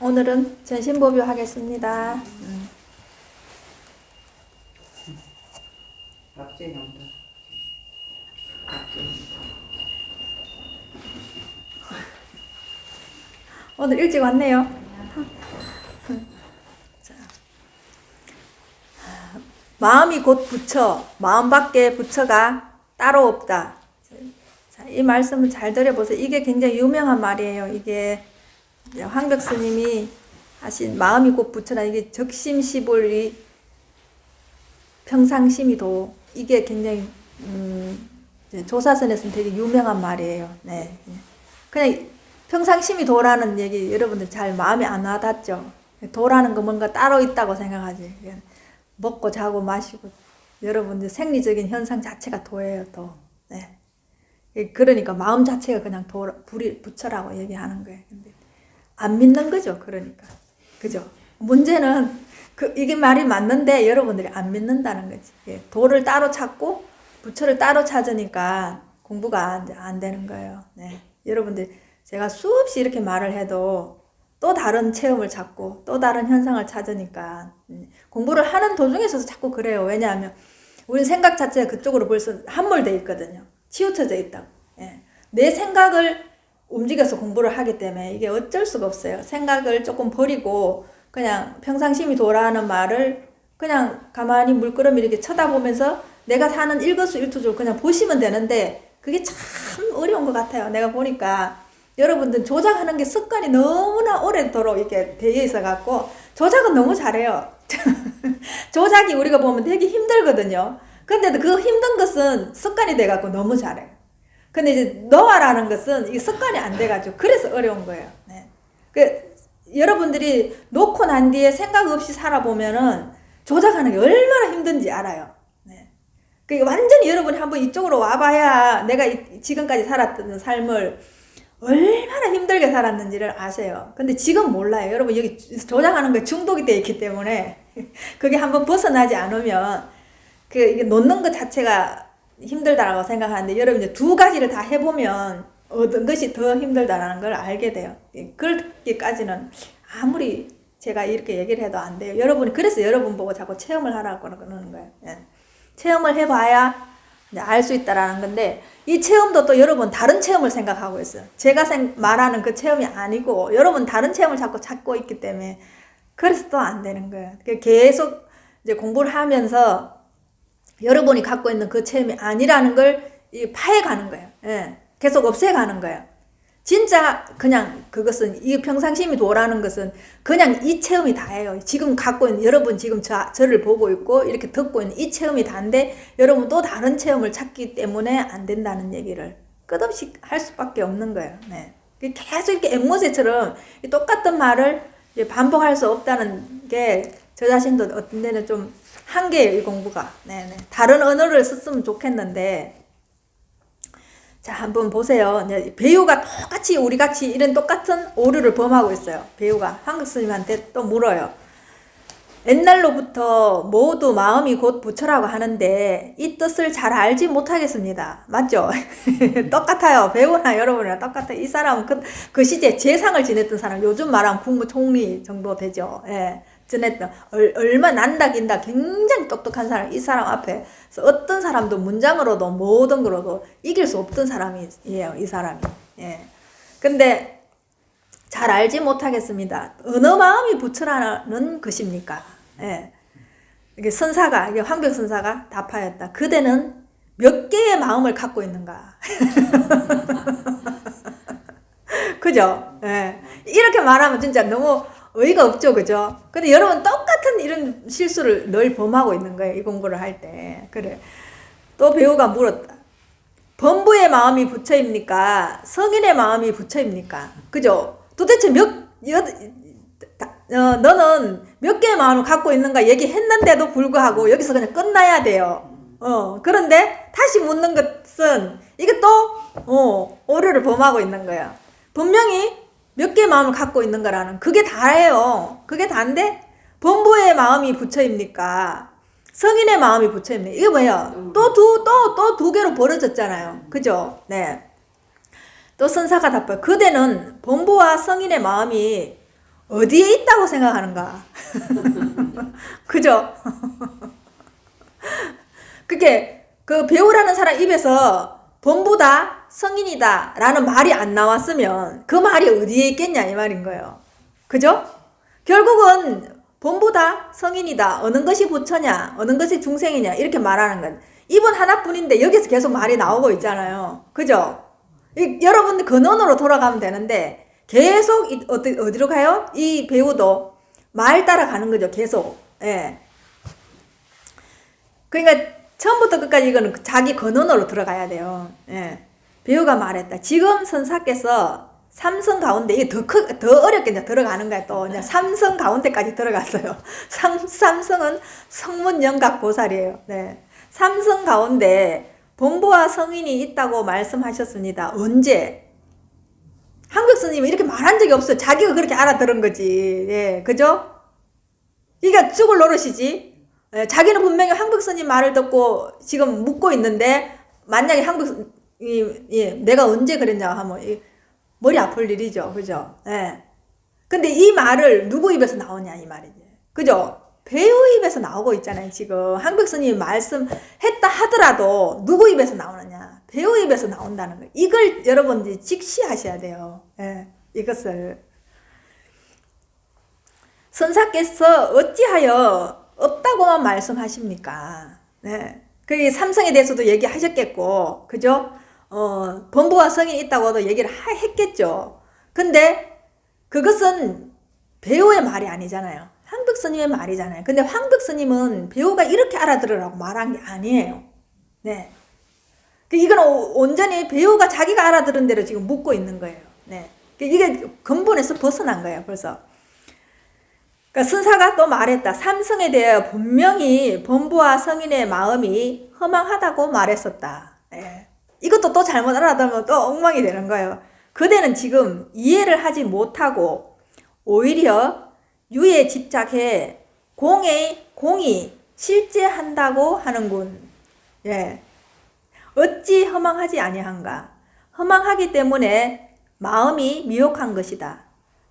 오늘은 전신보뷰 하겠습니다. 갑자기 나온다. 오늘 일찍 왔네요. 자, 마음이 곧 부처, 마음밖에 부처가 따로 없다. 자, 이 말씀을 잘 들어보세요. 이게 굉장히 유명한 말이에요. 이게 황벽 스님이 하신 마음이 곧 부처라. 이게 적심시볼이 평상심이도, 이게 굉장히 조사선에서는 되게 유명한 말이에요. 네. 그냥 평상심이 도라는 얘기 여러분들 잘 마음에 안 와닿죠? 도라는 거 뭔가 따로 있다고 생각하지. 그냥 먹고 자고 마시고 여러분들 생리적인 현상 자체가 도예요, 도. 네. 그러니까 마음 자체가 그냥 부처라고 얘기하는 거예요. 근데 안 믿는 거죠, 그러니까. 그죠? 문제는 이게 말이 맞는데 여러분들이 안 믿는다는 거지. 도를 따로 찾고 부처를 따로 찾으니까 공부가 안 되는 거예요. 네. 여러분들 제가 수없이 이렇게 말을 해도 또 다른 체험을 찾고 또 다른 현상을 찾으니까 공부를 하는 도중에서도 자꾸 그래요. 왜냐하면 우리 생각 자체가 그쪽으로 벌써 함몰되어 있거든요. 치우쳐져 있다고. 예. 내 생각을 움직여서 공부를 하기 때문에 이게 어쩔 수가 없어요. 생각을 조금 버리고 그냥 평상심이 도라는 말을 그냥 가만히 물끄러미 이렇게 쳐다보면서 내가 사는 일거수일투족을 그냥 보시면 되는데 그게 참 어려운 것 같아요. 내가 보니까 여러분들 조작하는 게 습관이 너무나 오래도록 이렇게 되어 있어 갖고 조작은 너무 잘해요. 조작이 우리가 보면 되게 힘들거든요. 근데도 그 힘든 것은 습관이 돼 갖고 너무 잘해요. 근데 이제 노화라는 것은 이게 습관이 안 돼 가지고 그래서 어려운 거예요. 네. 여러분들이 놓고 난 뒤에 생각 없이 살아보면은 조작하는 게 얼마나 힘든지 알아요. 네. 완전히 여러분이 한번 이쪽으로 와봐야 내가 지금까지 살았던 삶을 얼마나 힘들게 살았는지를 아세요. 근데 지금 몰라요. 여러분 여기 조작하는 거에 중독이 되어 있기 때문에 그게 한번 벗어나지 않으면 이게 놓는 것 자체가 힘들다라고 생각하는데 여러분 이제 두 가지를 다 해보면 어떤 것이 더 힘들다라는 걸 알게 돼요. 그렇게까지는 아무리 제가 이렇게 얘기를 해도 안 돼요. 여러분이 그래서 여러분 보고 자꾸 체험을 하라고 그러는 거예요. 예. 체험을 해봐야 알 수 있다라는 건데 이 체험도 또 여러분 다른 체험을 생각하고 있어요. 제가 말하는 그 체험이 아니고 여러분 다른 체험을 자꾸 찾고 있기 때문에 그래서 또 안 되는 거예요. 계속 이제 공부를 하면서 여러분이 갖고 있는 그 체험이 아니라는 걸 파해가는 거예요. 예. 계속 없애가는 거예요. 진짜 그냥 그것은 이 평상심이 도라는 것은 그냥 이 체험이 다예요. 지금 갖고 있는 여러분 지금 저를 보고 있고 이렇게 듣고 있는 이 체험이 다인데 여러분 또 다른 체험을 찾기 때문에 안 된다는 얘기를 끝없이 할 수밖에 없는 거예요. 네. 계속 이렇게 앵무새처럼 똑같은 말을 반복할 수 없다는 게 저 자신도 어떤 데는 좀 한계예요, 이 공부가. 네네. 다른 언어를 썼으면 좋겠는데. 자, 한번 보세요. 배우가 똑같이 우리 같이 이런 똑같은 오류를 범하고 있어요. 배우가 황국 스님한테 또 물어요. 옛날로부터 모두 마음이 곧 부처라고 하는데 이 뜻을 잘 알지 못하겠습니다. 맞죠? 똑같아요. 배우나 여러분이랑 똑같아요. 이 사람은 그 시대에 재상을 지냈던 사람, 요즘 말하면 국무총리 정도 되죠. 예. 지냈던 얼마 난다 긴다 굉장히 똑똑한 사람, 이 사람 앞에 어떤 사람도 문장으로도 모든 거로도 이길 수 없던 사람이에요, 이 사람이. 예. 근데 잘 알지 못하겠습니다. 어느 마음이 부처라는 것입니까? 예. 이게 선사가, 이게 황벽 선사가 답하였다. 그대는 몇 개의 마음을 갖고 있는가? 그죠? 예. 이렇게 말하면 진짜 너무 의의가 없죠, 그죠? 근데 여러분 똑같은 이런 실수를 늘 범하고 있는 거예요, 이 공부를 할 때. 그래. 또 배우가 물었다. 범부의 마음이 부처입니까? 성인의 마음이 부처입니까? 그죠? 도대체 너는 몇 개의 마음을 갖고 있는가 얘기했는데도 불구하고 여기서 그냥 끝나야 돼요. 그런데 다시 묻는 것은 이게 또, 오류를 범하고 있는 거예요. 분명히 몇 개의 마음을 갖고 있는 거라는 그게 다예요. 그게 다인데 범부의 마음이 부처입니까? 성인의 마음이 부처입니까? 이게 뭐예요? 또 두 개로 벌어졌잖아요. 그죠? 네. 또 선사가 답해요. 그대는 범부와 성인의 마음이 어디에 있다고 생각하는가? 그죠? 그게 그 배우라는 사람 입에서 본부다, 성인이다 라는 말이 안 나왔으면 그 말이 어디에 있겠냐 이 말인 거예요. 그죠? 결국은 본부다, 성인이다, 어느 것이 부처냐, 어느 것이 중생이냐 이렇게 말하는 건 입은 하나뿐인데 여기서 계속 말이 나오고 있잖아요. 그죠? 여러분들 근원으로 돌아가면 되는데 계속 어디로 가요? 이 배우도 말 따라가는 거죠. 계속. 예. 그러니까 처음부터 끝까지 이거는 자기 근원으로 들어가야 돼요. 예. 배우가 말했다. 지금 선사께서 삼성 가운데 이게 더 어렵게 이제 들어가는 거야. 또 이제 삼성 가운데까지 들어갔어요. 삼성은 성문영각 보살이에요. 네. 삼성 가운데 본부와 성인이 있다고 말씀하셨습니다. 언제? 한국 스님은 이렇게 말한 적이 없어요. 자기가 그렇게 알아들은 거지. 예, 그죠? 이게 죽을 노릇이지. 예, 자기는 분명히 한국 스님 말을 듣고 지금 묻고 있는데 만약에 내가 언제 그랬냐 하면 머리 아플 일이죠. 그죠? 예. 근데 이 말을 누구 입에서 나오냐 이 말이지. 그죠? 배우 입에서 나오고 있잖아요. 지금 한국 스님이 말씀했다 하더라도 누구 입에서 나오느냐? 배우 입에서 나온다는 거예요. 이걸 여러분들이 직시하셔야 돼요. 예, 이것을. 선사께서 어찌하여 없다고만 말씀하십니까? 네. 그 삼성에 대해서도 얘기하셨겠고, 그죠? 본부와 성이 있다고도 얘기를 했겠죠. 근데 그것은 배우의 말이 아니잖아요. 황벽 스님의 말이잖아요. 근데 황벽 스님은 배우가 이렇게 알아들으라고 말한 게 아니에요. 네. 이건 온전히 배우가 자기가 알아들은 대로 지금 묻고 있는 거예요. 네. 이게 근본에서 벗어난 거예요, 벌써. 그러니까 선사가 또 말했다. 삼성에 대해 분명히 본부와 성인의 마음이 허망하다고 말했었다. 네. 이것도 또 잘못 알아들으면 또 엉망이 되는 거예요. 그대는 지금 이해를 하지 못하고 오히려 유에 집착해 공이 실제한다고 하는군. 예. 어찌 허망하지 아니한가? 허망하기 때문에 마음이 미혹한 것이다.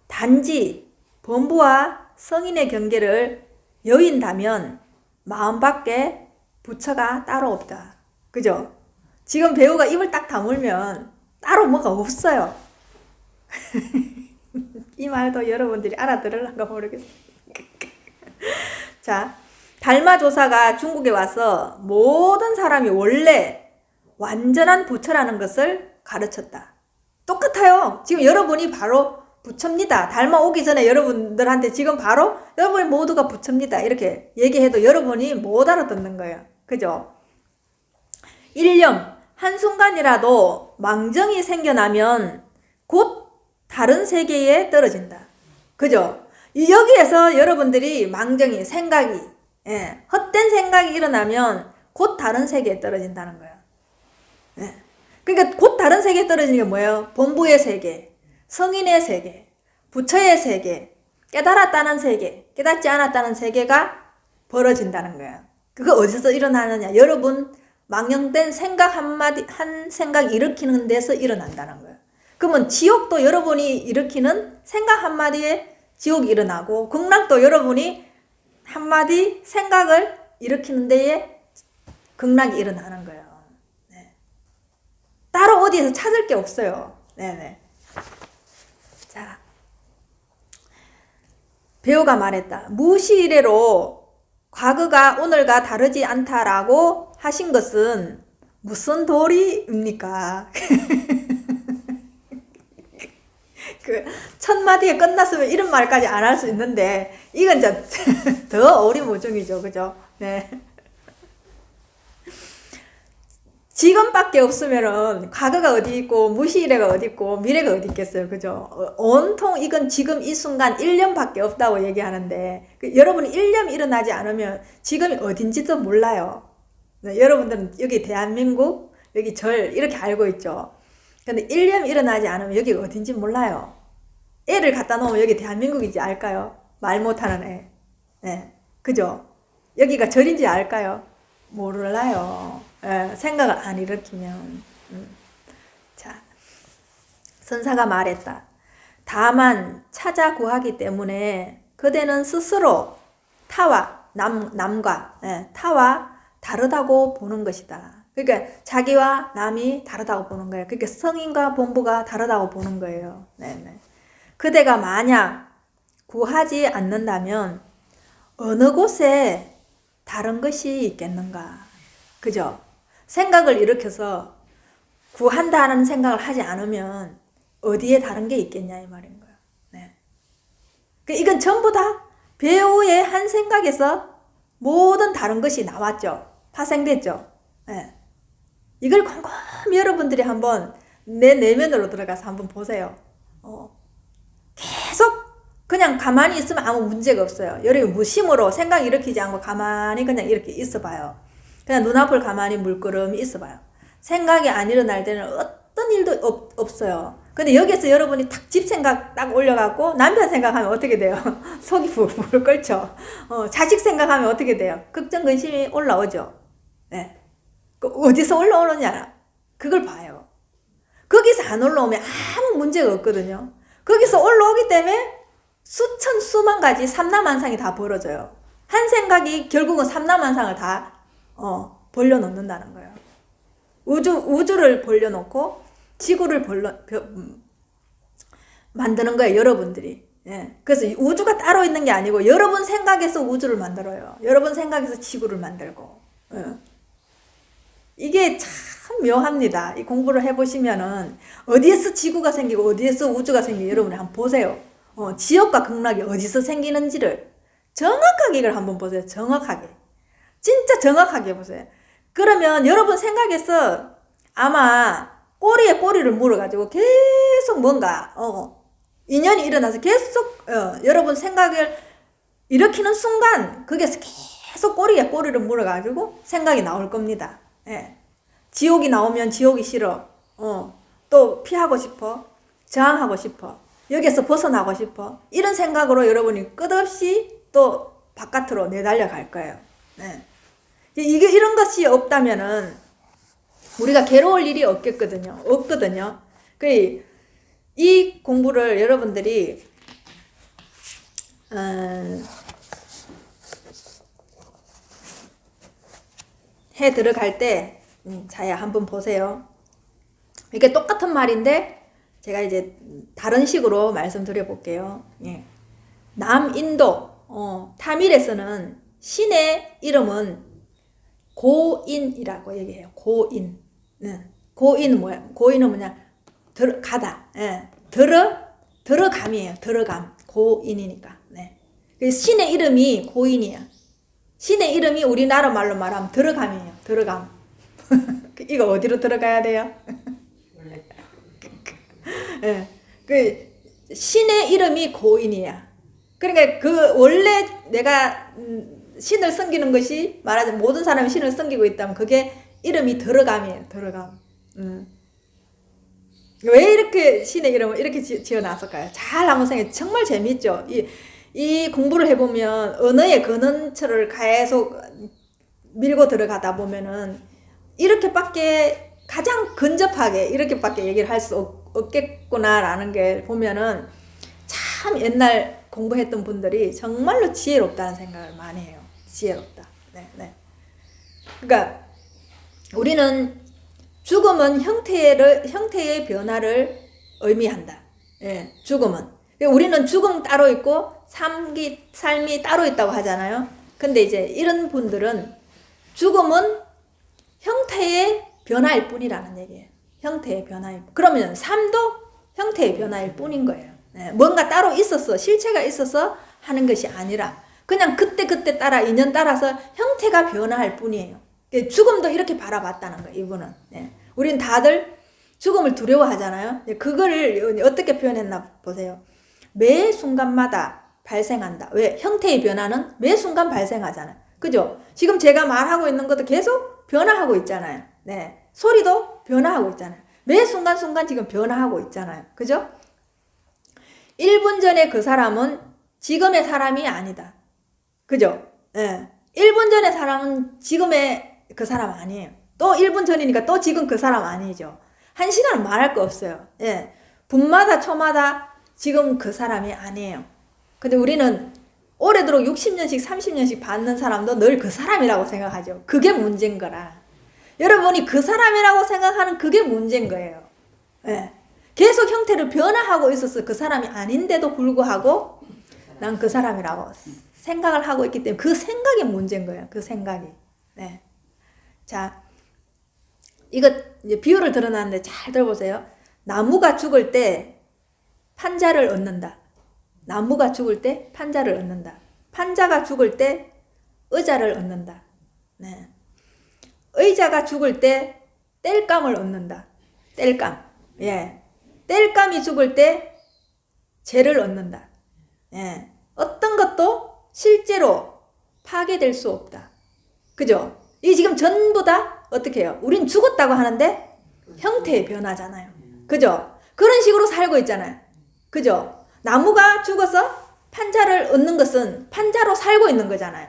단지 본부와 성인의 경계를 여인다면 마음밖에 부처가 따로 없다. 그죠? 지금 배우가 입을 딱 다물면 따로 뭐가 없어요. 이 말도 여러분들이 알아들으려는가 모르겠어요. 자, 달마조사가 중국에 와서 모든 사람이 원래 완전한 부처라는 것을 가르쳤다. 똑같아요. 지금 여러분이 바로 부처입니다. 달마 오기 전에 여러분들한테 지금 바로 여러분이 모두가 부처입니다. 이렇게 얘기해도 여러분이 못 알아듣는 거예요. 그죠? 일념, 한순간이라도 망정이 생겨나면 곧 다른 세계에 떨어진다. 그죠? 여기에서 여러분들이 망정이, 생각이, 헛된 생각이 일어나면 곧 다른 세계에 떨어진다는 거예요. 그러니까 곧 다른 세계에 떨어지는 게 뭐예요? 본부의 세계, 성인의 세계, 부처의 세계, 깨달았다는 세계, 깨닫지 않았다는 세계가 벌어진다는 거예요. 그거 어디서 일어나느냐? 여러분 망령된 생각 한 생각 일으키는 데서 일어난다는 거예요. 그러면 지옥도 여러분이 일으키는 생각 한마디에 지옥이 일어나고, 극락도 여러분이 한마디 생각을 일으키는 데에 극락이 일어나는 거예요. 네. 따로 어디에서 찾을 게 없어요. 네네. 자, 배우가 말했다. 무시이래로 과거가 오늘과 다르지 않다라고 하신 것은 무슨 도리입니까? 첫 마디에 끝났으면 이런 말까지 안 할 수 있는데, 이건 더 오리무중이죠. 그죠? 네. 지금밖에 없으면은 과거가 어디 있고 무시이래가 어디 있고 미래가 어디 있겠어요. 그죠? 온통 이건 지금 이 순간 1년밖에 없다고 얘기하는데, 여러분이 1년 일어나지 않으면 지금이 어딘지도 몰라요. 네, 여러분들은 여기 대한민국, 여기 절 이렇게 알고 있죠. 근데 1년 일어나지 않으면 여기가 어딘지 몰라요. 애를 갖다 놓으면 여기 대한민국인지 알까요? 말 못하는 애. 네, 그죠? 여기가 절인지 알까요? 몰라요. 생각을 안 일으키면. 자, 선사가 말했다. 다만 찾아 구하기 때문에 그대는 스스로 타와 남과 타와 다르다고 보는 것이다. 그러니까 자기와 남이 다르다고 보는 거예요. 그러니까 성인과 본부가 다르다고 보는 거예요. 네네. 그대가 만약 구하지 않는다면 어느 곳에 다른 것이 있겠는가? 그죠? 생각을 일으켜서 구한다는 생각을 하지 않으면 어디에 다른 게 있겠냐 이 말인 거예요. 네. 이건 전부 다 배우의 한 생각에서 모든 다른 것이 나왔죠. 파생됐죠. 네. 이걸 곰곰이 여러분들이 한번 내 내면으로 들어가서 한번 보세요. 계속 그냥 가만히 있으면 아무 문제가 없어요. 여러분 무심으로 생각 일으키지 않고 가만히 그냥 이렇게 있어봐요. 그냥 눈앞을 가만히 물끄러미 있어봐요. 생각이 안 일어날 때는 어떤 일도 없어요. 근데 여기서 여러분이 탁 집 생각 딱 올려갖고 남편 생각하면 어떻게 돼요? 속이 불불 끓죠. 자식 생각하면 어떻게 돼요? 걱정 근심이 올라오죠. 네. 어디서 올라오느냐? 그걸 봐요. 거기서 안 올라오면 아무 문제가 없거든요. 거기서 올라오기 때문에 수천 수만 가지 삼라만상이 다 벌어져요. 한 생각이 결국은 삼라만상을 다 벌려놓는다는 거예요. 우주를 벌려놓고 지구를 만드는 거예요. 여러분들이. 예. 그래서 우주가 따로 있는 게 아니고 여러분 생각에서 우주를 만들어요. 여러분 생각에서 지구를 만들고. 예. 이게 참 묘합니다. 이 공부를 해보시면은 어디에서 지구가 생기고 어디에서 우주가 생기고 여러분이 한번 보세요. 지역과 극락이 어디서 생기는지를 정확하게 이걸 한번 보세요. 정확하게. 진짜 정확하게 보세요. 그러면 여러분 생각에서 아마 꼬리에 꼬리를 물어가지고 계속 뭔가 인연이 일어나서 계속 여러분 생각을 일으키는 순간 거기에서 계속 꼬리에 꼬리를 물어가지고 생각이 나올 겁니다. 예. 지옥이 나오면 지옥이 싫어. 또 피하고 싶어. 저항하고 싶어. 여기서 벗어나고 싶어. 이런 생각으로 여러분이 끝없이 또 바깥으로 내달려 갈 거예요. 네. 이게 이런 것이 없다면은 우리가 괴로울 일이 없거든요. 이 공부를 여러분들이 해 들어갈 때 자야 한번 보세요. 이게 똑같은 말인데 제가 이제 다른 식으로 말씀드려 볼게요. 예. 남인도 타밀에서는 신의 이름은 고인이라고 얘기해요. 고인. 고인은 뭐야? 고인은 뭐냐? 가다. 예. 들어감이에요. 들어감. 고인이니까. 네. 신의 이름이 고인이야. 신의 이름이 우리나라 말로 말하면 들어감이에요. 들어감. 이거 어디로 들어가야 돼요? 예. 신의 이름이 고인이야. 그러니까 원래 내가 신을 섬기는 것이 말하자면 모든 사람이 신을 섬기고 있다면 그게 이름이 들어감이에요. 들어감. 왜 이렇게 신의 이름을 이렇게 지어놨을까요? 잘 한번 생각해. 정말 재밌죠. 이 공부를 해보면 언어의 근원처를 계속 밀고 들어가다 보면은 이렇게밖에 가장 근접하게 이렇게밖에 얘기를 할 수 없겠구나라는 게 보면은 참 옛날 공부했던 분들이 정말로 지혜롭다는 생각을 많이 해요. 지혜롭다. 네. 그러니까 우리는 죽음은 형태의 변화를 의미한다. 예, 죽음은. 우리는 죽음 따로 있고 삶이 따로 있다고 하잖아요. 근데 이제 이런 분들은 죽음은 형태의 변화일 뿐이라는 얘기예요. 형태의 변화일 뿐. 그러면 삶도 형태의 변화일 뿐인 거예요. 네, 뭔가 따로 있었어. 실체가 있어서 하는 것이 아니라 그냥 그때 따라 인연 따라서 형태가 변화할 뿐이에요. 죽음도 이렇게 바라봤다는 거예요. 이분은. 네. 우린 다들 죽음을 두려워하잖아요. 그거를 어떻게 표현했나 보세요. 매 순간마다 발생한다. 왜? 형태의 변화는 매 순간 발생하잖아요. 그죠? 지금 제가 말하고 있는 것도 계속 변화하고 있잖아요. 네. 소리도 변화하고 있잖아요. 매 순간순간 지금 변화하고 있잖아요. 그죠? 1분 전에 그 사람은 지금의 사람이 아니다. 그죠? 네. 1분 전의 사람은 지금의 그 사람 아니에요. 또 1분 전이니까 또 지금 그 사람 아니죠. 1시간은 말할 거 없어요. 예. 분마다 초마다 지금 그 사람이 아니에요. 근데 우리는 오래도록 60년씩 30년씩 받는 사람도 늘 그 사람이라고 생각하죠. 그게 문제인 거라. 여러분이 그 사람이라고 생각하는 그게 문제인 거예요. 예. 계속 형태를 변화하고 있어서 그 사람이 아닌데도 불구하고 난 그 사람이라고 생각을 하고 있기 때문에 그 생각이 문제인 거예요. 그 생각이. 네. 자, 이거 이제 비유를 들어놨는데 잘 들어보세요. 나무가 죽을 때 판자를 얻는다. 나무가 죽을 때 판자를 얻는다. 판자가 죽을 때 의자를 얻는다. 네. 의자가 죽을 때 땔감을 얻는다. 땔감. 예. 땔감이 죽을 때 재를 얻는다. 예. 어떤 것도 실제로 파괴될 수 없다. 그죠? 이 지금 전부 다 어떻게 해요? 우린 죽었다고 하는데 형태의 변화잖아요. 그죠? 그런 식으로 살고 있잖아요. 그죠? 나무가 죽어서 판자를 얻는 것은 판자로 살고 있는 거잖아요.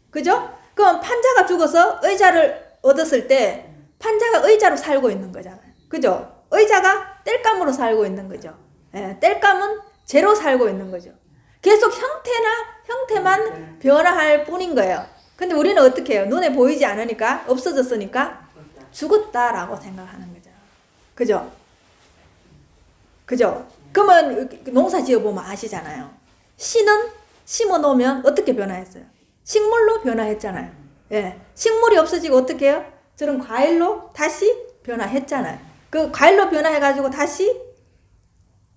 그죠? 그럼 판자가 죽어서 의자를 얻었을 때 판자가 의자로 살고 있는 거잖아요. 그죠? 의자가 땔감으로 살고 있는 거죠. 예, 땔감은 재로 살고 있는 거죠. 계속 형태만 변화할 뿐인 거예요. 근데 우리는 어떻게 해요? 눈에 보이지 않으니까, 없어졌으니까 죽었다라고 생각하는 거죠. 그죠? 그죠? 그러면 농사 지어보면 아시잖아요. 씨는 심어 놓으면 어떻게 변화했어요? 식물로 변화했잖아요. 예. 식물이 없어지고 어떻게 해요? 저런 과일로 다시 변화했잖아요. 그 과일로 변화해가지고 다시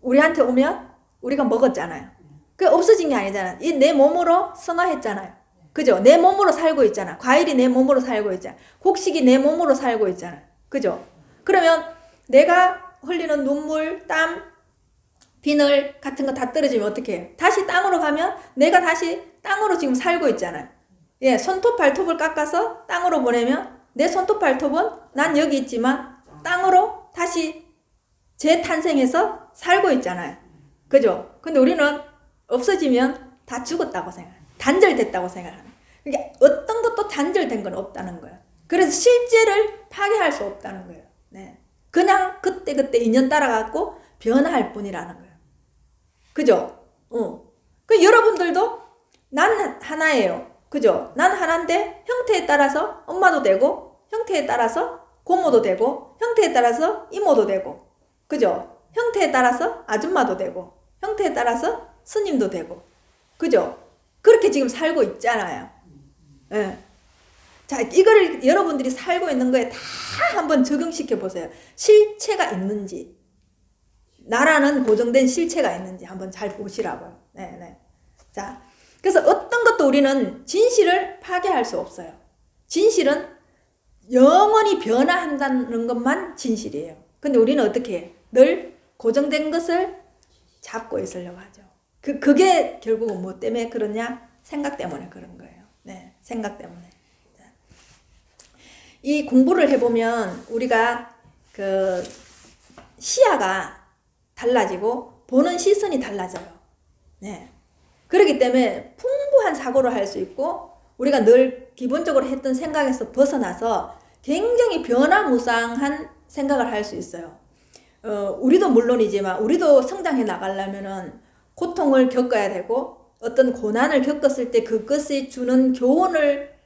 우리한테 오면 우리가 먹었잖아요. 그 없어진 게 아니잖아요. 이 내 몸으로 성화했잖아요. 그죠? 내 몸으로 살고 있잖아. 과일이 내 몸으로 살고 있잖아. 곡식이 내 몸으로 살고 있잖아. 그죠? 그러면 내가 흘리는 눈물, 땀, 비늘 같은 거 다 떨어지면 어떻게 해요? 다시 땅으로 가면 내가 다시 땅으로 지금 살고 있잖아요. 예, 손톱, 발톱을 깎아서 땅으로 보내면 내 손톱, 발톱은 난 여기 있지만 땅으로 다시 재탄생해서 살고 있잖아요. 그죠? 근데 우리는 없어지면 다 죽었다고 생각해요. 단절됐다고 생각해요. 그러니까 어떤 것도 단절된 건 없다는 거예요. 그래서 실제를 파괴할 수 없다는 거예요. 네. 그냥 그때그때 인연 따라갖고 변화할 뿐이라는 거예요. 그죠? 그 여러분들도 난 하나예요. 그죠? 난 하나인데 형태에 따라서 엄마도 되고 형태에 따라서 고모도 되고 형태에 따라서 이모도 되고 그죠? 형태에 따라서 아줌마도 되고 형태에 따라서 스님도 되고 그죠? 그렇게 지금 살고 있잖아요. 예. 자, 이거를 여러분들이 살고 있는 거에 다 한번 적용시켜 보세요. 실체가 있는지 나라는 고정된 실체가 있는지 한번 잘 보시라고요. 네. 자, 그래서 어떤 것도 우리는 진실을 파괴할 수 없어요. 진실은 영원히 변화한다는 것만 진실이에요. 근데 우리는 어떻게 해? 늘 고정된 것을 잡고 있으려고 하죠. 그게 결국은 뭐 때문에 그러냐? 생각 때문에 그런 거예요. 네, 생각 때문에. 자, 이 공부를 해보면 우리가 그 시야가 달라지고 보는 시선이 달라져요. 네. 그렇기 때문에 풍부한 사고를 할 수 있고 우리가 늘 기본적으로 했던 생각에서 벗어나서 굉장히 변화무쌍한 생각을 할 수 있어요. 우리도 물론이지만 우리도 성장해 나가려면은 고통을 겪어야 되고 어떤 고난을 겪었을 때 그것이 주는 교훈을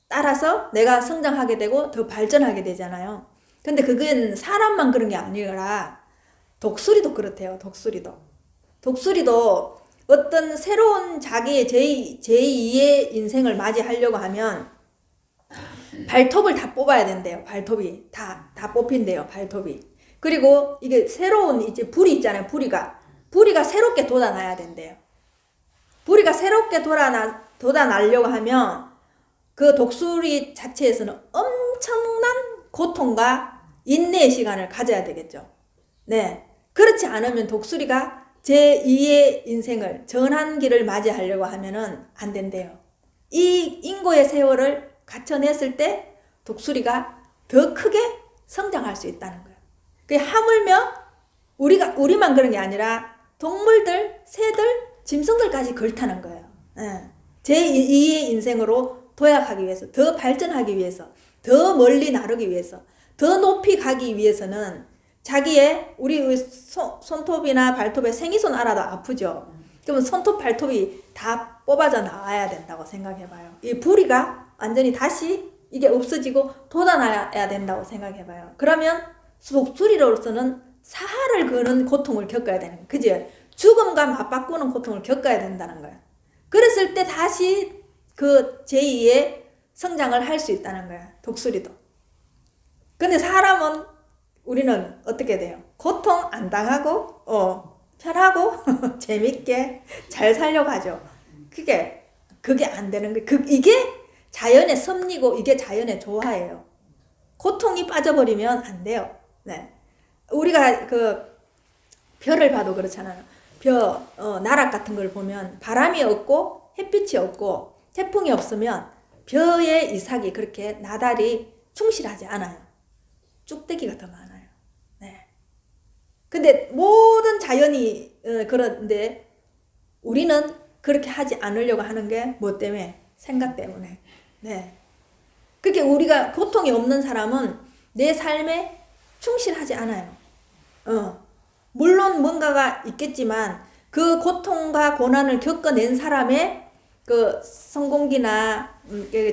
따라서 내가 성장하게 되고 더 발전하게 되잖아요. 근데 그건 사람만 그런 게 아니라 독수리도 그렇대요. 독수리도 어떤 새로운 자기의 제2의 인생을 맞이하려고 하면 발톱을 다 뽑아야 된대요. 발톱이 다 뽑힌대요. 발톱이. 그리고 이게 새로운 이제 불이 있잖아요. 부리가 새롭게 돋아나야 된대요. 부리가 새롭게 돋아나려고 하면 그 독수리 자체에서는 엄청난 고통과 인내의 시간을 가져야 되겠죠. 네. 그렇지 않으면 독수리가 제2의 인생을 전환기를 맞이하려고 하면은 안 된대요. 이 인고의 세월을 갖춰냈을 때 독수리가 더 크게 성장할 수 있다는 거예요. 그게 하물며 우리만 그런 게 아니라 동물들, 새들, 짐승들까지 그렇다는 거예요. 제2의 인생으로 도약하기 위해서, 더 발전하기 위해서, 더 멀리 나르기 위해서, 더 높이 가기 위해서는 우리 손톱이나 발톱에 생이손 알아도 아프죠. 그러면 손톱 발톱이 다 뽑아져 나와야 된다고 생각해봐요. 이 부리가 완전히 다시 이게 없어지고 돋아나야 된다고 생각해봐요. 그러면 목소리로서는 사활을 거는 고통을 겪어야 되는 거예요. 그죠? 죽음과 맞바꾸는 고통을 겪어야 된다는 거예요. 그랬을 때 다시 그 제2의 성장을 할 수 있다는 거야. 독수리도. 근데 사람은 우리는 어떻게 돼요? 고통 안 당하고 편하고 재밌게 잘 살려고 하죠. 그게 안 되는 거예요. 이게 자연의 섭리고 이게 자연의 조화예요. 고통이 빠져버리면 안 돼요. 네. 우리가 그 별을 봐도 그렇잖아요. 나락 같은 걸 보면 바람이 없고 햇빛이 없고 태풍이 없으면 벼의 이삭이 그렇게 나달이 충실하지 않아요. 쭉대기가 더 많아요. 네. 근데 모든 자연이 그런데 우리는 그렇게 하지 않으려고 하는 게 뭐 때문에? 생각 때문에. 네. 그렇게 우리가 고통이 없는 사람은 내 삶에 충실하지 않아요. 물론 뭔가가 있겠지만 그 고통과 고난을 겪어낸 사람의 그 성공기나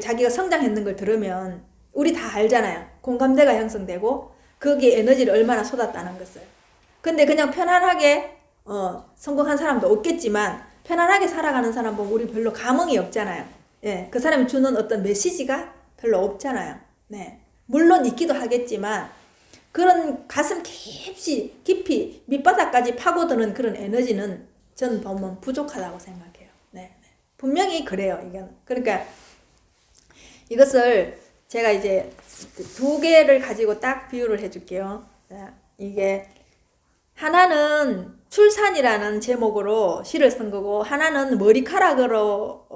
자기가 성장했는 걸 들으면 우리 다 알잖아요. 공감대가 형성되고 거기에 에너지를 얼마나 쏟았다는 것을. 근데 그냥 편안하게 성공한 사람도 없겠지만 편안하게 살아가는 사람 보면 우리 별로 감흥이 없잖아요. 예, 그 사람이 주는 어떤 메시지가 별로 없잖아요. 네. 물론 있기도 하겠지만 그런 가슴 깊이 밑바닥까지 파고드는 그런 에너지는 저는 보면 부족하다고 생각해요. 네. 분명히 그래요. 이건. 그러니까 이것을 제가 이제 두 개를 가지고 딱 비유를 해줄게요. 이게 하나는 출산이라는 제목으로 시를 쓴 거고 하나는 머리카락으로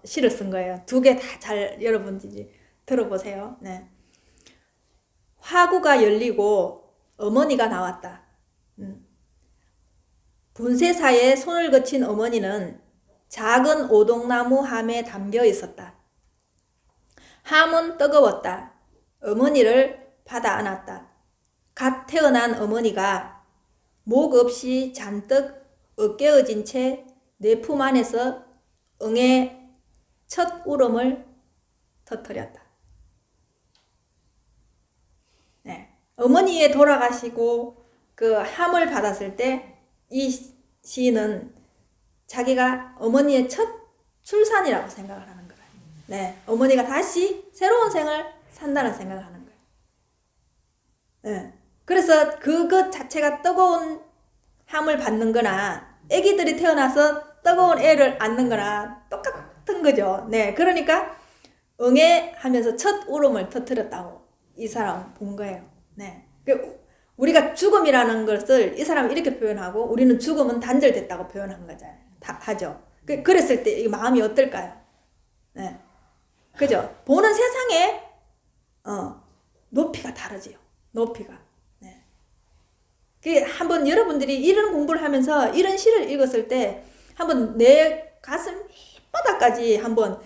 시를 쓴 거예요. 두 개 다 잘 여러분들이 들어보세요. 네. 화구가 열리고 어머니가 나왔다. 분쇄사에 손을 거친 어머니는 작은 오동나무 함에 담겨 있었다. 함은 뜨거웠다. 어머니를 받아 안았다. 갓 태어난 어머니가 목 없이 잔뜩 어깨어진 채 내 품 안에서 응의 첫 울음을 터뜨렸다. 네. 어머니의 돌아가시고 그 함을 받았을 때 이 시인은 자기가 어머니의 첫 출산이라고 생각을 하는 거예요. 네. 어머니가 다시 새로운 생을 산다는 생각을 하는 거예요. 네. 그래서 그것 자체가 뜨거운 함을 받는 거나 애기들이 태어나서 뜨거운 애를 안는 거나 똑같은 거죠. 네. 그러니까 응애 하면서 첫 울음을 터뜨렸다고 이 사람 본 거예요. 네. 우리가 죽음이라는 것을 이 사람이 이렇게 표현하고 우리는 죽음은 단절됐다고 표현한 거잖아요. 하죠. 그랬을 때 이 마음이 어떨까요? 네. 그죠? 보는 세상에 높이가 다르지요. 높이가. 네. 한번 여러분들이 이런 공부를 하면서 이런 시를 읽었을 때 한번 내 가슴 밑바닥까지 한번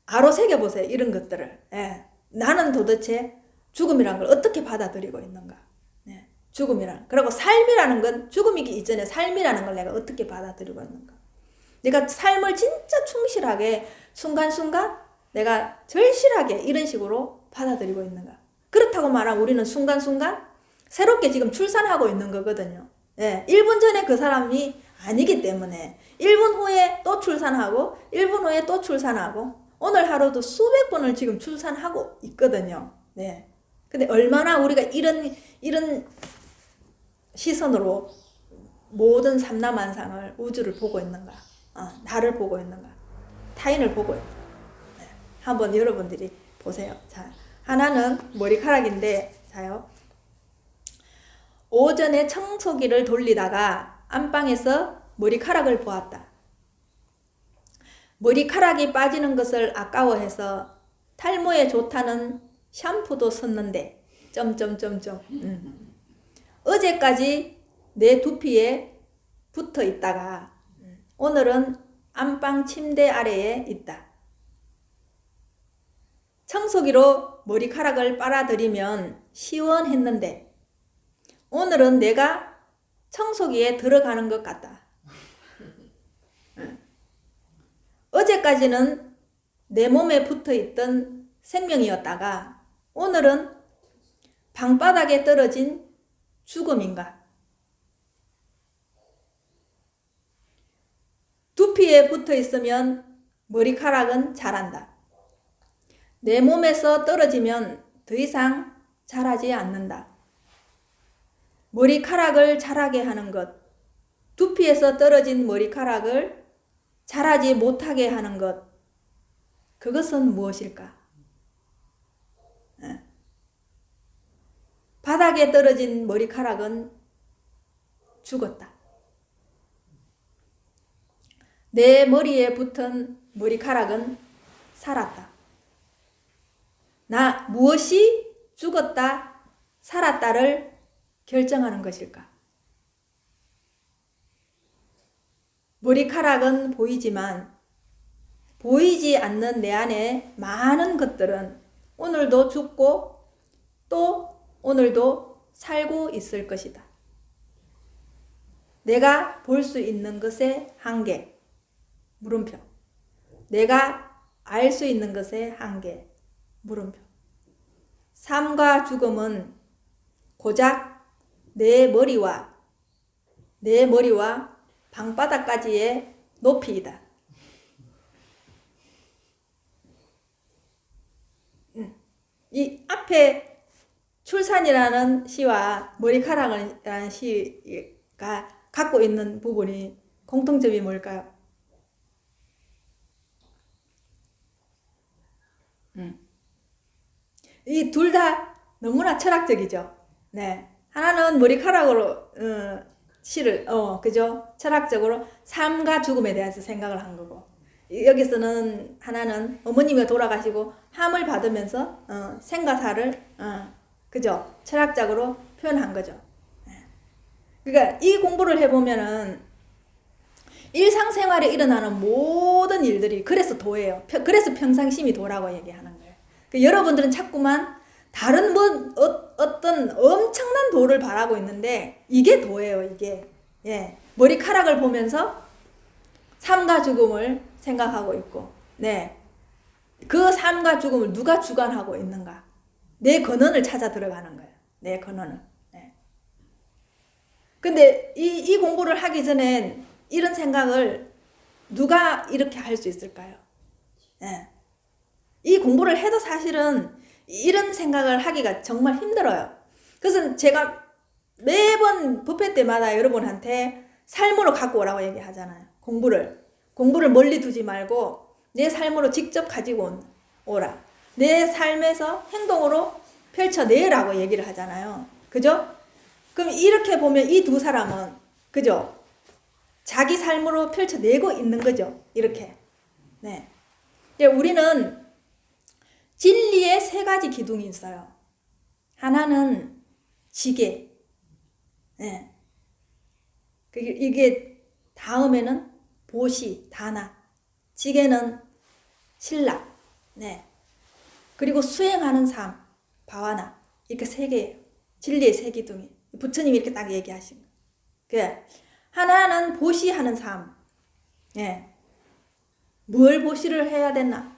아로새겨 보세요. 이런 것들을. 네. 나는 도대체 죽음이라는 걸 어떻게 받아들이고 있는가? 네. 죽음이라는. 그리고 삶이라는 건 죽음이기 이전에 삶이라는 걸 내가 어떻게 받아들이고 있는가? 내가 삶을 진짜 충실하게 순간순간 내가 절실하게 이런 식으로 받아들이고 있는가? 그렇다고 말하면 우리는 순간순간 새롭게 지금 출산하고 있는 거거든요. 예, 1분 전에 그 사람이 아니기 때문에 1분 후에 또 출산하고 1분 후에 또 출산하고 오늘 하루도 수백 번을 지금 출산하고 있거든요. 네. 근데 얼마나 우리가 이런 시선으로 모든 삼라만상을 우주를 보고 있는가? 나를 보고 있는가? 타인을 보고 있는가? 네. 한번 여러분들이 보세요. 자, 하나는 머리카락인데, 자요. 오전에 청소기를 돌리다가 안방에서 머리카락을 보았다. 머리카락이 빠지는 것을 아까워해서 탈모에 좋다는 샴푸도 썼는데 어제까지 내 두피에 붙어 있다가 오늘은 안방 침대 아래에 있다. 청소기로 머리카락을 빨아들이면 시원했는데 오늘은 내가 청소기에 들어가는 것 같다. 어제까지는 내 몸에 붙어있던 생명이었다가 오늘은 방바닥에 떨어진 죽음인가? 두피에 붙어있으면 머리카락은 자란다. 내 몸에서 떨어지면 더 이상 자라지 않는다. 머리카락을 자라게 하는 것, 두피에서 떨어진 머리카락을 자라지 못하게 하는 것, 그것은 무엇일까? 바닥에 떨어진 머리카락은 죽었다. 내 머리에 붙은 머리카락은 살았다. 나 무엇이 죽었다, 살았다를 결정하는 것일까? 머리카락은 보이지만 보이지 않는 내 안에 많은 것들은 오늘도 죽고 또 오늘도 살고 있을 것이다. 내가 볼 수 있는 것의 한계, 물음표. 내가 알 수 있는 것의 한계, 물음표. 삶과 죽음은 고작 내 머리와 방바닥까지의 높이이다. 이 앞에 출산이라는 시와 머리카락이라는 시가 갖고 있는 부분이 공통점이 뭘까요? 이 둘 다 너무나 철학적이죠. 네. 하나는 머리카락으로 시를 그죠? 철학적으로 삶과 죽음에 대해서 생각을 한 거고, 여기서는 하나는 어머님이 돌아가시고 함을 받으면서 생과사를 그죠? 철학적으로 표현한 거죠. 그러니까 이 공부를 해보면은 일상생활에 일어나는 모든 일들이 그래서 도예요. 그래서 평상심이 도라고 얘기하는 거예요. 그러니까 여러분들은 자꾸만 다른 어떤 엄청난 도를 바라고 있는데 이게 도예요, 이게. 예. 머리카락을 보면서 삶과 죽음을 생각하고 있고, 네. 그 삶과 죽음을 누가 주관하고 있는가? 내 근원을 찾아 들어가는 거예요. 내 근원을. 네. 근데 이 공부를 하기 전엔 이런 생각을 누가 이렇게 할 수 있을까요? 네. 이 공부를 해도 사실은 이런 생각을 하기가 정말 힘들어요. 그래서 제가 매번 뷔페 때마다 여러분한테 삶으로 갖고 오라고 얘기하잖아요. 공부를 멀리 두지 말고 내 삶으로 직접 가지고 오라. 내 삶에서 행동으로 펼쳐내라고 얘기를 하잖아요. 그죠? 그럼 이렇게 보면 이 두 사람은 그죠? 자기 삶으로 펼쳐내고 있는 거죠. 이렇게. 네. 우리는 진리의 세 가지 기둥이 있어요. 하나는 지계. 네. 이게 다음에는 보시, 다나. 지계는 신락. 네. 그리고 수행하는 삶, 바와나. 이렇게 세 개예요. 진리의 세 기둥이. 부처님이 이렇게 딱 얘기하신 거예요. 하나는 보시하는 삶. 예. 뭘 보시를 해야 되나?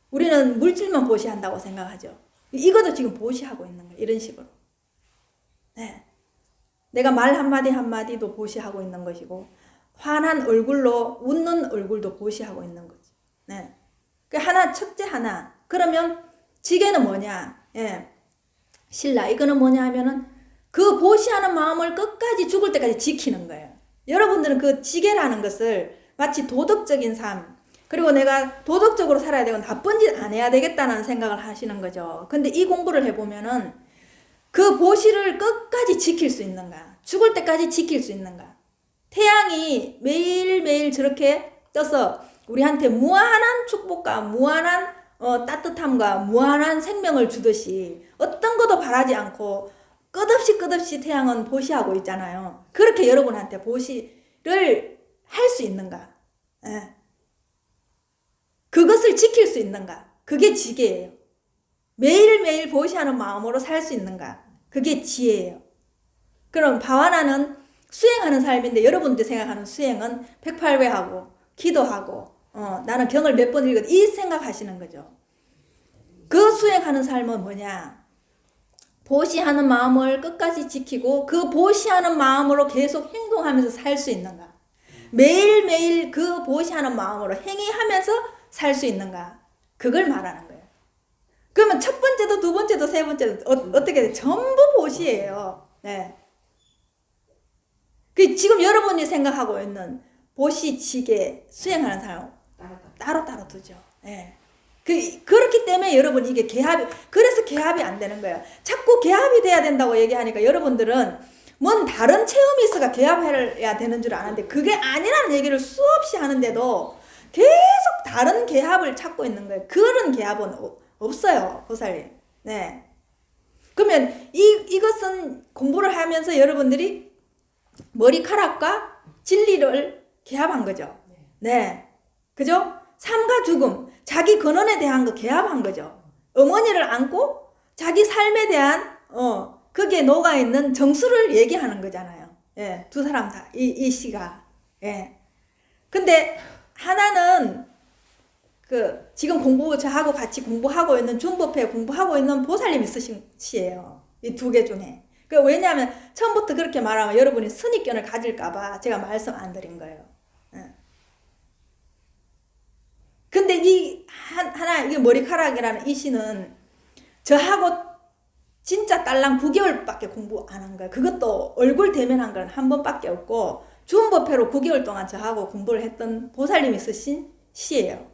우리는 물질만 보시한다고 생각하죠. 이것도 지금 보시하고 있는 거예요. 이런 식으로. 네. 내가 말 한마디 한마디도 보시하고 있는 것이고, 환한 얼굴로 웃는 얼굴도 보시하고 있는 거죠. 네. 첫째 하나. 그러면 지게는 뭐냐? 예. 신라. 이거는 뭐냐 하면은 그 보시하는 마음을 끝까지 죽을 때까지 지키는 거예요. 여러분들은 그 지게라는 것을 마치 도덕적인 삶, 그리고 내가 도덕적으로 살아야 되고 나쁜 짓 안 해야 되겠다는 생각을 하시는 거죠. 근데 이 공부를 해보면은 그 보시를 끝까지 지킬 수 있는가? 죽을 때까지 지킬 수 있는가? 태양이 매일매일 저렇게 떠서 우리한테 무한한 축복과 무한한 따뜻함과 무한한 생명을 주듯이 어떤 것도 바라지 않고 끝없이 태양은 보시하고 있잖아요. 그렇게 여러분한테 보시를 할 수 있는가? 예. 그것을 지킬 수 있는가? 그게 지혜예요. 매일매일 보시하는 마음으로 살 수 있는가? 그게 지혜예요. 그럼 바와나는 수행하는 삶인데 여러분들 생각하는 수행은 108배하고 기도하고 나는 경을 몇 번 읽었 이 생각하시는 거죠. 그 수행하는 삶은 뭐냐? 보시하는 마음을 끝까지 지키고 그 보시하는 마음으로 계속 행동하면서 살 수 있는가? 매일매일 그 보시하는 마음으로 행위하면서 살 수 있는가? 그걸 말하는 거예요. 그러면 첫 번째도 두 번째도 세 번째도 어떻게 돼? 전부 보시예요. 네. 그 지금 여러분이 생각하고 있는 보시치게 수행하는 사람 따로 두죠. 네. 그렇기 때문에 여러분 이게 그래서 개합이 안 되는 거예요. 자꾸 개합이 돼야 된다고 얘기하니까 여러분들은 뭔 다른 체험이 있어가 개합해야 되는 줄 아는데 그게 아니라는 얘기를 수없이 하는데도 계속 다른 개합을 찾고 있는 거예요. 그런 개합은 없어요, 보살님. 네. 그러면 이것은 공부를 하면서 여러분들이 머리카락과 진리를 개합한 거죠. 네. 그죠? 삶과 죽음, 자기 근원에 대한 거 개합한 거죠. 어머니를 안고 자기 삶에 대한 거기에 녹아있는 정수를 얘기하는 거잖아요. 예, 두 사람 다 이 시가. 예. 근데 하나는 지금 저하고 같이 공부하고 있는 준법회 공부하고 있는 보살님이 쓰신 시예요. 이 두 개 중에. 왜냐하면 처음부터 그렇게 말하면 여러분이 선입견을 가질까봐 제가 말씀 안 드린 거예요. 예. 근데 이게 머리카락이라는 이 시는 저하고 진짜 딸랑 9개월밖에 공부 안 한 거예요. 그것도 얼굴 대면한 건 한 번밖에 없고 준법회로 9개월 동안 저하고 공부를 했던 보살님이 쓰신 시예요.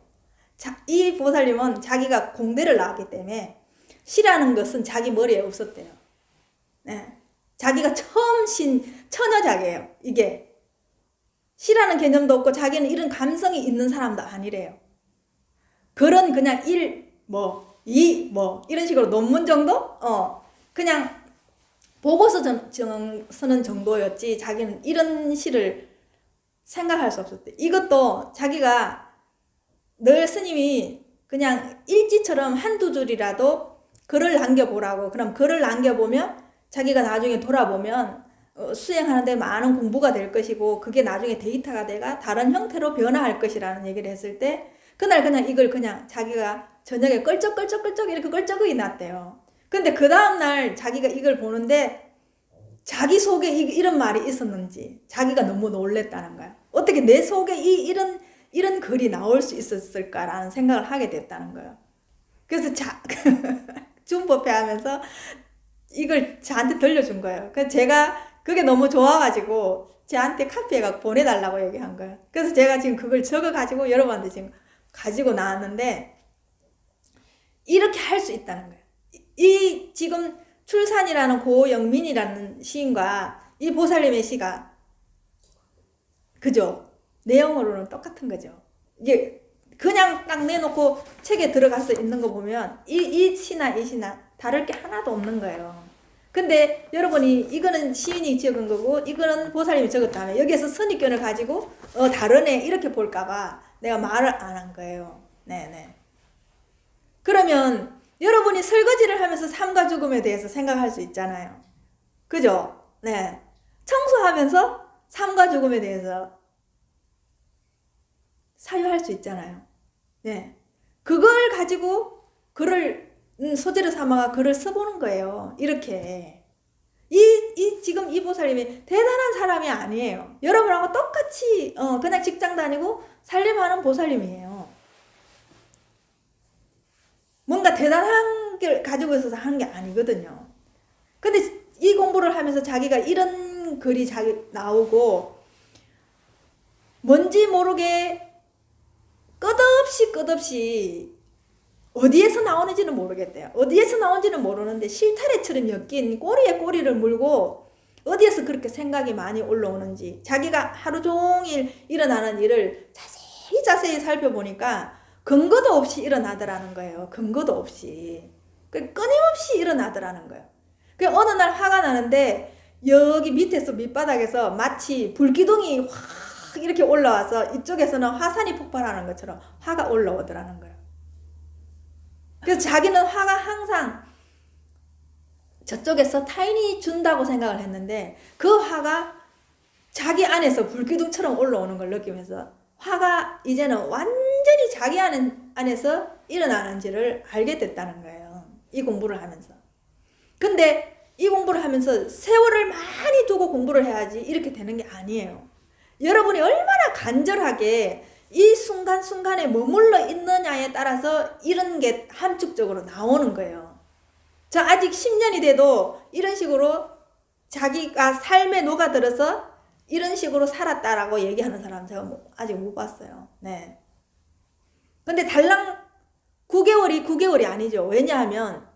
이 보살님은 자기가 공대를 나왔기 때문에 시라는 것은 자기 머리에 없었대요. 네. 자기가 처음 신 처녀작이에요. 이게 시라는 개념도 없고 자기는 이런 감성이 있는 사람도 아니래요. 그런 그냥 1, 2, 이런 식으로 논문 정도? 그냥 보고서 쓰는 정도였지 자기는 이런 시를 생각할 수 없었대. 이것도 자기가 늘 스님이 그냥 일지처럼 한두 줄이라도 글을 남겨보라고. 그럼 글을 남겨보면 자기가 나중에 돌아보면 수행하는데 많은 공부가 될 것이고 그게 나중에 데이터가 돼가 다른 형태로 변화할 것이라는 얘기를 했을 때 그날 그냥 이걸 그냥 자기가 저녁에 껄쩍껄쩍 이렇게 껄쩍이 났대요. 근데 그 다음날 자기가 이걸 보는데 자기 속에 이런 말이 있었는지 자기가 너무 놀랬다는 거야. 어떻게 내 속에 이런 글이 나올 수 있었을까라는 생각을 하게 됐다는 거예요. 그래서 준법회 하면서 이걸 저한테 들려준 거예요. 그래서 제가 그게 너무 좋아가지고 저한테 카피해가 보내달라고 얘기한 거예요. 그래서 제가 지금 그걸 적어가지고 여러분한테 지금 가지고 나왔는데 이렇게 할 수 있다는 거예요. 이 지금 출산이라는 고영민이라는 시인과 이 보살님의 시가 그죠? 내용으로는 똑같은 거죠. 이게 그냥 딱 내놓고 책에 들어가서 있는 거 보면 이 시나 이 시나 다를 게 하나도 없는 거예요. 근데 여러분이 이거는 시인이 적은 거고 이거는 보살님이 적었다면 여기에서 선입견을 가지고 다르네 이렇게 볼까봐 내가 말을 안 한 거예요. 네네. 그러면 여러분이 설거지를 하면서 삶과 죽음에 대해서 생각할 수 있잖아요. 그죠? 네. 청소하면서 삶과 죽음에 대해서 사유할 수 있잖아요. 네. 그걸 가지고 글을 소재로 삼아가 글을 써보는 거예요. 이렇게. 지금 이 보살님이 대단한 사람이 아니에요. 여러분하고 똑같이 그냥 직장 다니고 살림하는 보살님이에요. 뭔가 대단한 걸 가지고 있어서 하는 게 아니거든요. 근데 이 공부를 하면서 자기가 이런 글이 나오고 뭔지 모르게 끝없이 어디에서 나오는지는 모르겠대요. 어디에서 나온지는 모르는데 실타래처럼 엮인 꼬리에 꼬리를 물고 어디에서 그렇게 생각이 많이 올라오는지 자기가 하루 종일 일어나는 일을 자세히 살펴보니까 근거도 없이 일어나더라는 거예요. 근거도 없이. 끊임없이 일어나더라는 거예요. 어느 날 화가 나는데 여기 밑에서 밑바닥에서 마치 불기둥이 확 이렇게 올라와서 이쪽에서는 화산이 폭발하는 것처럼 화가 올라오더라는 거예요. 그래서 자기는 화가 항상 저쪽에서 타인이 준다고 생각을 했는데 그 화가 자기 안에서 불기둥처럼 올라오는 걸 느끼면서 화가 이제는 완전히 자기 안에서 일어나는지를 알게 됐다는 거예요. 이 공부를 하면서. 근데 이 공부를 하면서 세월을 많이 두고 공부를 해야지 이렇게 되는 게 아니에요. 여러분이 얼마나 간절하게 이 순간순간에 머물러 있느냐에 따라서 이런 게 함축적으로 나오는 거예요. 저 아직 10년이 돼도 이런 식으로 자기가 삶에 녹아들어서 이런 식으로 살았다라고 얘기하는 사람 제가 아직 못 봤어요. 네. 근데 달랑 9개월이 아니죠. 왜냐하면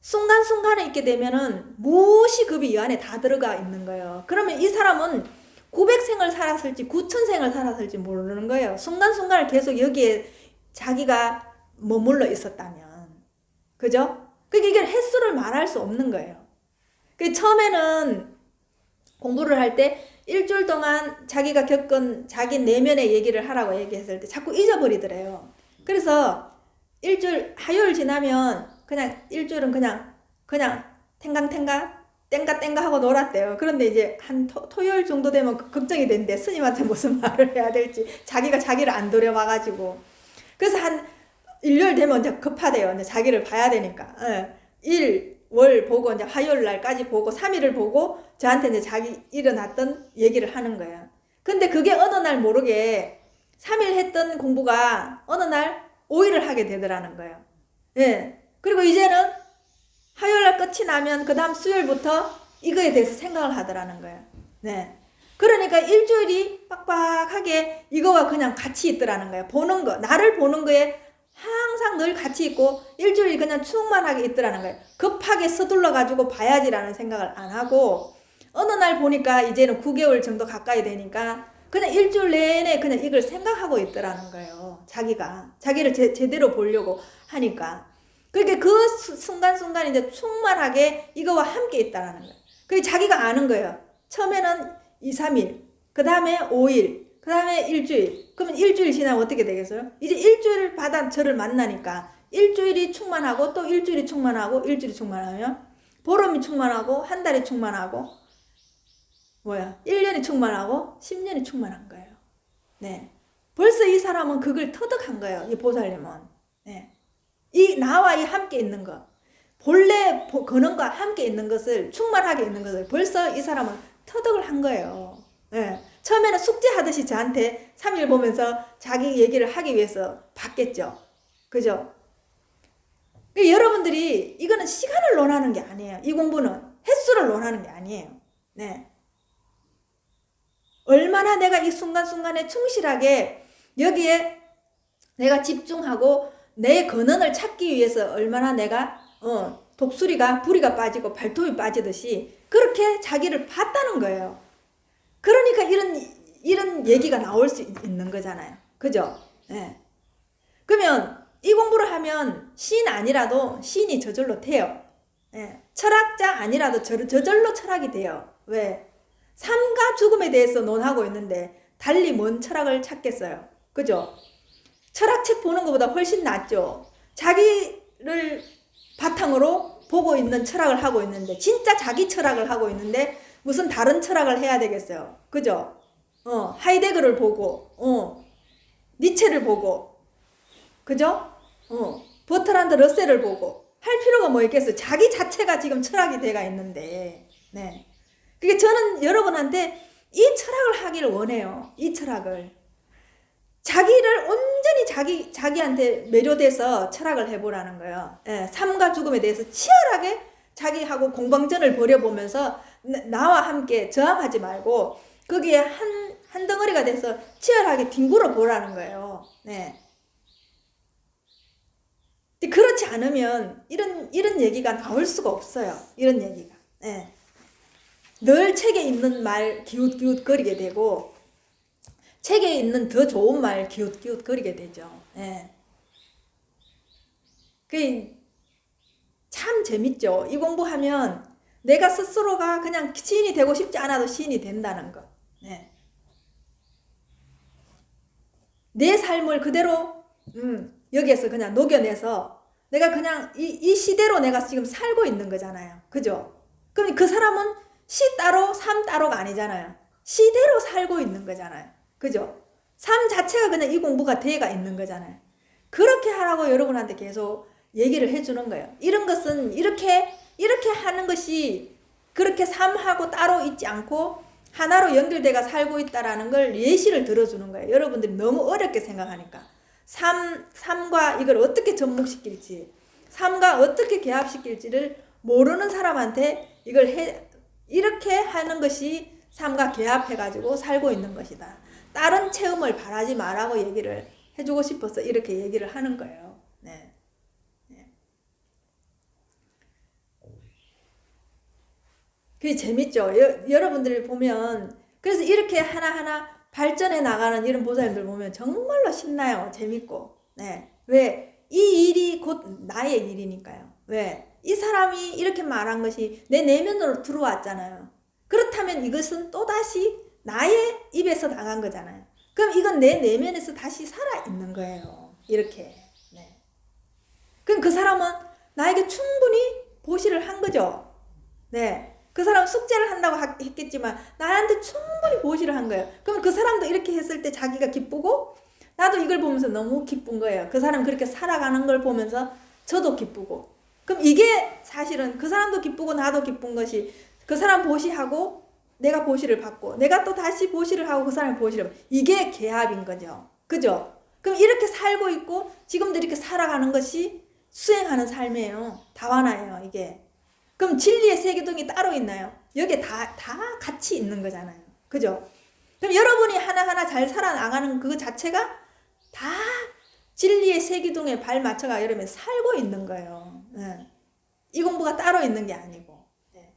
순간순간에 있게 되면은 무엇이 급이 이 안에 다 들어가 있는 거예요. 그러면 이 사람은 900생을 살았을지 9000생을 살았을지 모르는 거예요. 순간순간을 계속 여기에 자기가 머물러 있었다면. 그죠? 그게 이게 횟수를 말할 수 없는 거예요. 처음에는 공부를 할 때 일주일 동안 자기가 겪은 자기 내면의 얘기를 하라고 얘기했을 때 자꾸 잊어버리더래요. 그래서 일주일, 화요일 지나면 그냥 일주일은 그냥 탱강탱강 땡가 하고 놀았대요. 그런데 이제 한 토요일 정도 되면 걱정이 된대. 스님한테 무슨 말을 해야 될지. 자기가 자기를 안 들여봐가지고. 그래서 한 일요일 되면 이제 급하대요. 이제 자기를 봐야 되니까. 일, 월 보고 이제 화요일 날까지 보고 3일을 보고 저한테 이제 자기 일어났던 얘기를 하는 거예요. 근데 그게 어느 날 모르게 3일 했던 공부가 어느 날 5일을 하게 되더라는 거예요. 예. 그리고 이제는 화요일 날 끝이 나면 그 다음 수요일부터 이거에 대해서 생각을 하더라는 거예요. 네. 그러니까 일주일이 빡빡하게 이거와 그냥 같이 있더라는 거예요. 보는 거, 나를 보는 거에 항상 늘 같이 있고 일주일이 그냥 충만하게 있더라는 거예요. 급하게 서둘러 가지고 봐야지라는 생각을 안 하고 어느 날 보니까 이제는 9개월 정도 가까이 되니까 그냥 일주일 내내 그냥 이걸 생각하고 있더라는 거예요. 자기를 제대로 보려고 하니까. 그러니까 그 순간순간 이제 충만하게 이거와 함께 있다라는 거예요. 그게 자기가 아는 거예요. 처음에는 2, 3일, 그 다음에 5일, 그 다음에 일주일. 그러면 일주일 지나면 어떻게 되겠어요? 이제 일주일 받아 저를 만나니까 일주일이 충만하고 또 일주일이 충만하고 일주일이 충만하면 보름이 충만하고 한 달이 충만하고 1년이 충만하고 10년이 충만한 거예요. 네. 벌써 이 사람은 그걸 터득한 거예요. 이 보살님은. 네. 이 나와 이 함께 있는 것, 본래 근원과 함께 있는 것을 충만하게 있는 것을 벌써 이 사람은 터득을 한 거예요. 네. 처음에는 숙제하듯이 저한테 3일 보면서 자기 얘기를 하기 위해서 받겠죠. 그죠? 여러분들이 이거는 시간을 논하는 게 아니에요. 이 공부는 횟수를 논하는 게 아니에요. 네. 얼마나 내가 이 순간순간에 충실하게 여기에 내가 집중하고 내 근원을 찾기 위해서 얼마나 내가 독수리가 부리가 빠지고 발톱이 빠지듯이 그렇게 자기를 봤다는 거예요. 그러니까 이런 얘기가 나올 수 있는 거잖아요. 그죠? 네. 그러면 이 공부를 하면 시인 아니라도 시인이 저절로 돼요. 네. 철학자 아니라도 저절로 철학이 돼요. 왜? 삶과 죽음에 대해서 논하고 있는데 달리 뭔 철학을 찾겠어요. 그죠? 철학책 보는 것보다 훨씬 낫죠. 자기를 바탕으로 보고 있는 철학을 하고 있는데 진짜 자기 철학을 하고 있는데 무슨 다른 철학을 해야 되겠어요. 그죠? 하이데거를 보고 니체를 보고 그죠? 버트란드 러셀을 보고 할 필요가 뭐 있겠어요. 자기 자체가 지금 철학이 돼가 있는데 네. 그게 저는 여러분한테 이 철학을 하기를 원해요. 이 철학을. 자기를 온전히 자기한테 매료돼서 철학을 해보라는 거예요. 예, 삶과 죽음에 대해서 치열하게 자기하고 공방전을 벌여보면서 나와 함께 저항하지 말고 거기에 한 덩어리가 돼서 치열하게 뒹굴어 보라는 거예요. 네. 그렇지 않으면 이런 얘기가 나올 수가 없어요. 이런 얘기가. 네. 늘 책에 있는 말 기웃기웃 거리게 되고 책에 있는 더 좋은 말 기웃기웃 거리게 되죠. 예. 그게 참 재밌죠. 이 공부하면 내가 스스로가 그냥 시인이 되고 싶지 않아도 시인이 된다는 거. 예. 내 삶을 그대로 여기에서 그냥 녹여내서 내가 그냥 이 시대로 내가 지금 살고 있는 거잖아요. 그죠? 그럼 그 사람은 시 따로 삶 따로가 아니잖아요. 시대로 살고 있는 거잖아요. 그죠? 삶 자체가 그냥 이 공부가 돼가 있는 거잖아요. 그렇게 하라고 여러분한테 계속 얘기를 해주는 거예요. 이런 것은 이렇게 하는 것이 그렇게 삶하고 따로 있지 않고 하나로 연결돼가 살고 있다라는 걸 예시를 들어주는 거예요. 여러분들이 너무 어렵게 생각하니까. 삶과 이걸 어떻게 접목시킬지, 삶과 어떻게 개합시킬지를 모르는 사람한테 이렇게 하는 것이 삶과 개합해가지고 살고 있는 것이다. 다른 체험을 바라지 말라고 얘기를 해주고 싶어서 이렇게 얘기를 하는 거예요. 네. 네. 그게 재밌죠. 여러분들이 보면 그래서 이렇게 하나하나 발전해 나가는 이런 보살님들 보면 정말로 신나요. 재밌고. 네. 왜? 이 일이 곧 나의 일이니까요. 왜? 이 사람이 이렇게 말한 것이 내 내면으로 들어왔잖아요. 그렇다면 이것은 또다시 나의 입에서 나간 거잖아요. 그럼 이건 내 내면에서 다시 살아있는 거예요. 이렇게. 네. 그럼 그 사람은 나에게 충분히 보시를 한 거죠. 네. 그 사람 숙제를 한다고 했겠지만 나한테 충분히 보시를 한 거예요. 그럼 그 사람도 이렇게 했을 때 자기가 기쁘고 나도 이걸 보면서 너무 기쁜 거예요. 그 사람 그렇게 살아가는 걸 보면서 저도 기쁘고. 그럼 이게 사실은 그 사람도 기쁘고 나도 기쁜 것이 그 사람 보시하고 내가 보시를 받고 내가 또 다시 보시를 하고 그 사람이 보시를 받고 이게 개합인 거죠. 그죠? 그럼 이렇게 살고 있고 지금도 이렇게 살아가는 것이 수행하는 삶이에요. 다와나예요. 이게. 그럼 진리의 세계동이 따로 있나요? 여기에 다 같이 있는 거잖아요. 그죠? 그럼 여러분이 하나하나 잘 살아나가는 그 자체가 다 진리의 세계동에 발 맞춰가 여러분 살고 있는 거예요. 네. 이 공부가 따로 있는 게 아니고. 네.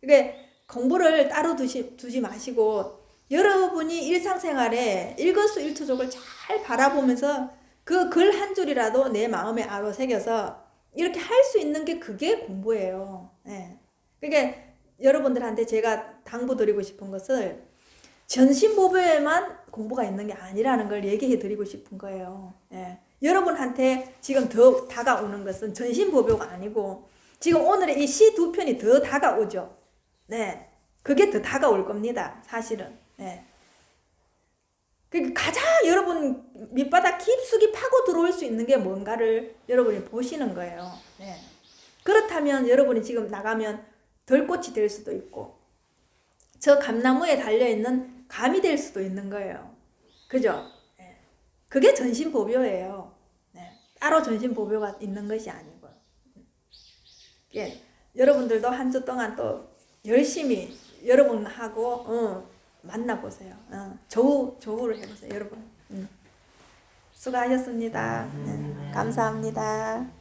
그러니까 공부를 따로 두지 마시고 여러분이 일상생활에 일거수일투족을 잘 바라보면서 그 글 한 줄이라도 내 마음에 아로 새겨서 이렇게 할 수 있는 게 그게 공부예요. 네. 그러니까 여러분들한테 제가 당부드리고 싶은 것을 전신보배에만 공부가 있는 게 아니라는 걸 얘기해 드리고 싶은 거예요. 네. 여러분한테 지금 더 다가오는 것은 전신보배가 아니고 지금 오늘의 이 시 두 편이 더 다가오죠. 네. 그게 더 다가올 겁니다. 사실은. 네. 그러니까 가장 여러분 밑바닥 깊숙이 파고 들어올 수 있는 게 뭔가를 여러분이 보시는 거예요. 네. 그렇다면 여러분이 지금 나가면 덜꽃이 될 수도 있고 저 감나무에 달려있는 감이 될 수도 있는 거예요. 그죠? 네. 그게 전신보묘예요. 네. 따로 전신보묘가 있는 것이 아니고. 예. 여러분들도 한 주 동안 또 열심히 여러분하고 만나보세요. 조우를 해보세요, 여러분. 수고하셨습니다. 감사합니다.